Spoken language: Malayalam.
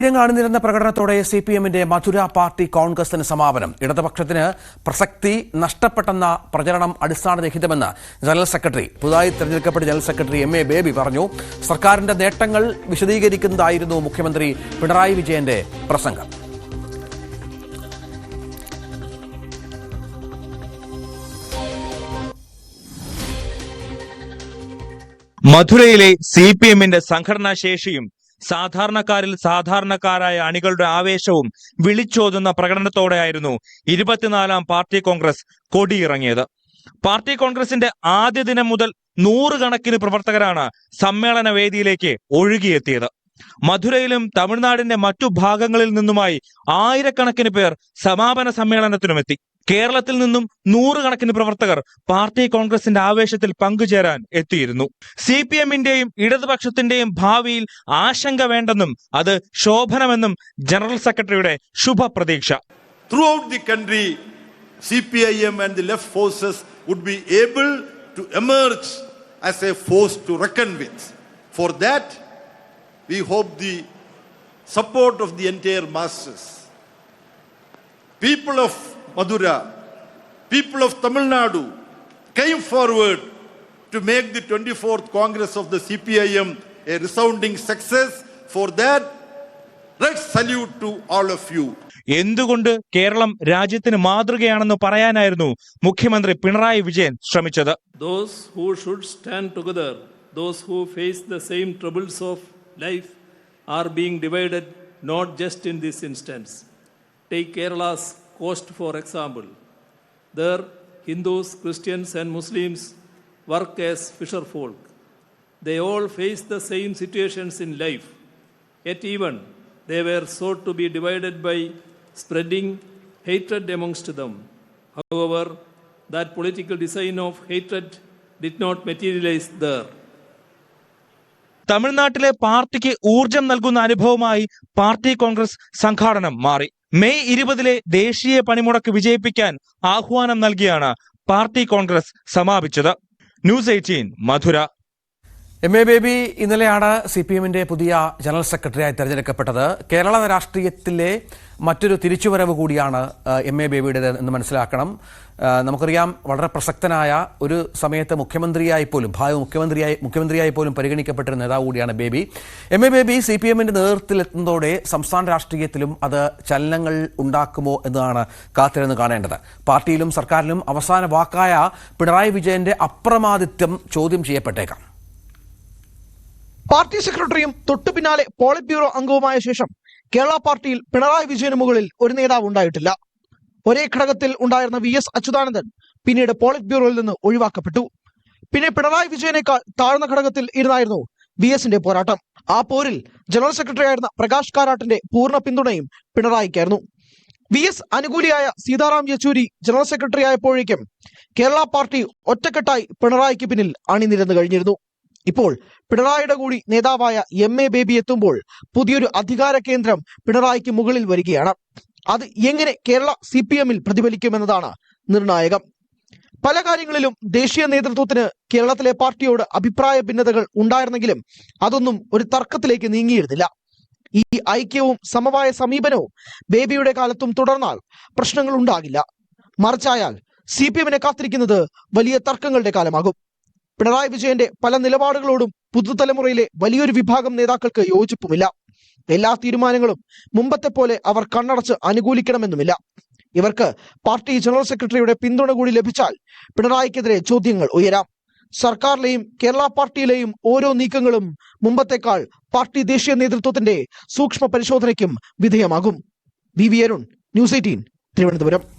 കാണുന്നിരുന്ന പ്രകടനത്തോടെ സിപിഎമ്മിന്റെ മധുര പാർട്ടി കോൺഗ്രസിന് സമാപനം. ഇടതുപക്ഷത്തിന് പ്രസക്തി നഷ്ടപ്പെട്ടെന്ന പ്രചരണം അടിസ്ഥാനരഹിതമെന്ന് ജനറൽ സെക്രട്ടറി പുതുതായി തെരഞ്ഞെടുക്കപ്പെട്ട ജനറൽ സെക്രട്ടറി എം.എ. ബേബി പറഞ്ഞു. സർക്കാരിന്റെ നേട്ടങ്ങൾ വിശദീകരിക്കുന്നതായിരുന്നു മുഖ്യമന്ത്രി പിണറായി വിജയന്റെ പ്രസംഗം. മധുരയിലെ സിപിഎമ്മിന്റെ സംഘടനാ ശേഷിയും സാധാരണക്കാരിൽ സാധാരണക്കാരായ അണികളുടെ ആവേശവും വിളിച്ചോതുന്ന പ്രകടനത്തോടെയായിരുന്നു 24ാം പാർട്ടി കോൺഗ്രസ് കൊടിയിറങ്ങിയത്. പാർട്ടി കോൺഗ്രസിന്റെ ആദ്യ ദിനം മുതൽ 100 കണക്കിന് പ്രവർത്തകരാണ് സമ്മേളന വേദിയിലേക്ക് ഒഴുകിയെത്തിയത്. മധുരയിലും തമിഴ്നാടിന്റെ മറ്റു ഭാഗങ്ങളിൽ നിന്നുമായി ആയിരക്കണക്കിന് പേർ സമാപന സമ്മേളനത്തിനുമെത്തി. കേരളത്തിൽ നിന്നും 100 കണക്കിന് പ്രവർത്തകർ പാർട്ടി കോൺഗ്രസിന്റെ ആവേശത്തിൽ പങ്കുചേരാൻ എത്തിയിരുന്നു. സിപിഎമ്മിന്റെയും ഇടതുപക്ഷത്തിന്റെയും ഭാവിയിൽ ആശങ്ക വേണ്ടെന്നും അത് ശോഭനമെന്നും ജനറൽ സെക്രട്ടറിയുടെ ശുഭപ്രതീക്ഷ. Throughout the country, CPIM and the left forces would be able to emerge as a force to reckon with. For that, we hope the support of the entire masses. People of Madura, people of Tamil Nadu came forward to make the 24th Congress of the CPIM a resounding success. For that, let's salute to all of you. എന്തുകൊണ്ട് കേരളം രാജ്യത്തിന് മാതൃകയാണെന്ന് പറയാനായിരുന്നു മുഖ്യമന്ത്രി പിണറായി വിജയൻ ശ്രമിച്ചത്. Those who should stand together, those who face the same troubles of life are being divided not just in this instance. Take Kerala's coast for example. There Hindus, Christians and Muslims work as fisher folk. They all face the same situations in life. Yet even they were sought to be divided by spreading hatred amongst them. However, that political design of hatred did not materialize there. തമിഴ്നാട്ടിലെ പാർട്ടിക്ക് ഊർജം നൽകുന്ന അനുഭവമായി പാർട്ടി കോൺഗ്രസ് സംഘാടനം മാറി. മെയ് 20 ദേശീയ പണിമുടക്ക് വിജയിപ്പിക്കാൻ ആഹ്വാനം നൽകിയാണ് പാർട്ടി കോൺഗ്രസ് സമാപിച്ചത്. ന്യൂസ് 18 മധുര. എം.എ. ബേബി ഇന്നലെയാണ് സിപിഎമ്മിന്റെ പുതിയ ജനറൽ സെക്രട്ടറിയായി തെരഞ്ഞെടുക്കപ്പെട്ടത്. കേരള രാഷ്ട്രീയത്തിലെ മറ്റൊരു തിരിച്ചുവരവ് കൂടിയാണ് എം.എ. ബേബിയുടേത് എന്ന് മനസ്സിലാക്കണം. നമുക്കറിയാം, വളരെ പ്രസക്തനായ ഒരു സമയത്ത് മുഖ്യമന്ത്രിയായി പോലും പരിഗണിക്കപ്പെട്ടിരുന്ന നേതാവ് കൂടിയാണ് ബേബി. എം.എ. ബേബി സിപിഎമ്മിന്റെ നേതൃത്വത്തിലെത്തുന്നതോടെ സംസ്ഥാന രാഷ്ട്രീയത്തിലും അത് ചലനങ്ങൾ ഉണ്ടാക്കുമോ എന്നതാണ് കാത്തിരുന്ന് കാണേണ്ടത്. പാർട്ടിയിലും സർക്കാരിലും അവസാന വാക്കായ പിണറായി വിജയന്റെ അപ്രമാദിത്വം ചോദ്യം ചെയ്യപ്പെട്ടേക്കാം. പാർട്ടി സെക്രട്ടറിയും തൊട്ടു പിന്നാലെ പോളിറ്റ് ബ്യൂറോ അംഗവുമായ ശേഷം കേരള പാർട്ടിയിൽ പിണറായി വിജയന് മുകളിൽ ഒരു നേതാവ് ഉണ്ടായിട്ടില്ല. ഒരേ ഘടകത്തിൽ ഉണ്ടായിരുന്ന VS അച്യുതാനന്ദൻ പിന്നീട് പോളിറ്റ് ബ്യൂറോയിൽ നിന്ന് ഒഴിവാക്കപ്പെട്ടു. പിന്നെ പിണറായി വിജയനേക്കാൾ താഴ്ന്ന ഘടകത്തിൽ ഇരുന്നായിരുന്നു VSന്റെ പോരാട്ടം. ആ പോരിൽ ജനറൽ സെക്രട്ടറി ആയിരുന്ന പ്രകാശ് കാരാട്ടിന്റെ പൂർണ്ണ പിന്തുണയും പിണറായിക്കായിരുന്നു. VS അനുകൂലിയായ സീതാറാം യെച്ചൂരി ജനറൽ സെക്രട്ടറി ആയപ്പോഴേക്കും കേരള പാർട്ടി ഒറ്റക്കെട്ടായി പിണറായിക്ക് പിന്നിൽ അണിനിരന്നു കഴിഞ്ഞിരുന്നു. ഇപ്പോൾ പിണറായിയുടെ കൂടി നേതാവായ എം.എ. ബേബി എത്തുമ്പോൾ പുതിയൊരു അധികാര കേന്ദ്രം പിണറായിക്ക് മുകളിൽ വരികയാണ്. അത് എങ്ങനെ കേരള CPMൽ പ്രതിഫലിക്കുമെന്നതാണ് നിർണായകം. പല കാര്യങ്ങളിലും ദേശീയ നേതൃത്വത്തിന് കേരളത്തിലെ പാർട്ടിയോട് അഭിപ്രായ ഭിന്നതകൾ ഉണ്ടായിരുന്നെങ്കിലും അതൊന്നും ഒരു തർക്കത്തിലേക്ക് നീങ്ങിയിരുന്നില്ല. ഈ ഐക്യവും സമവായ സമീപനവും ബേബിയുടെ കാലത്തും തുടർന്നാൽ പ്രശ്നങ്ങൾ ഉണ്ടാകില്ല. മറിച്ചായാൽ CPMനെ കാത്തിരിക്കുന്നത് വലിയ തർക്കങ്ങളുടെ കാലമാകും. പിണറായി വിജയന്റെ പല നിലപാടുകളോടും പുതുതലമുറയിലെ വലിയൊരു വിഭാഗം നേതാക്കൾക്ക് യോജിപ്പുമില്ല. എല്ലാ തീരുമാനങ്ങളും മുമ്പത്തെ പോലെ അവർ കണ്ണടച്ച് അനുകൂലിക്കണമെന്നുമില്ല. ഇവർക്ക് പാർട്ടി ജനറൽ സെക്രട്ടറിയുടെ പിന്തുണ കൂടി ലഭിച്ചാൽ പിണറായിക്കെതിരെ ചോദ്യങ്ങൾ ഉയരാം. സർക്കാരിലെയും കേരള പാർട്ടിയിലെയും ഓരോ നീക്കങ്ങളും മുമ്പത്തേക്കാൾ പാർട്ടി ദേശീയ നേതൃത്വത്തിന്റെ സൂക്ഷ്മ പരിശോധനയ്ക്കും വിധേയമാകും. വി. അരുൺ, ന്യൂസ് 18, തിരുവനന്തപുരം.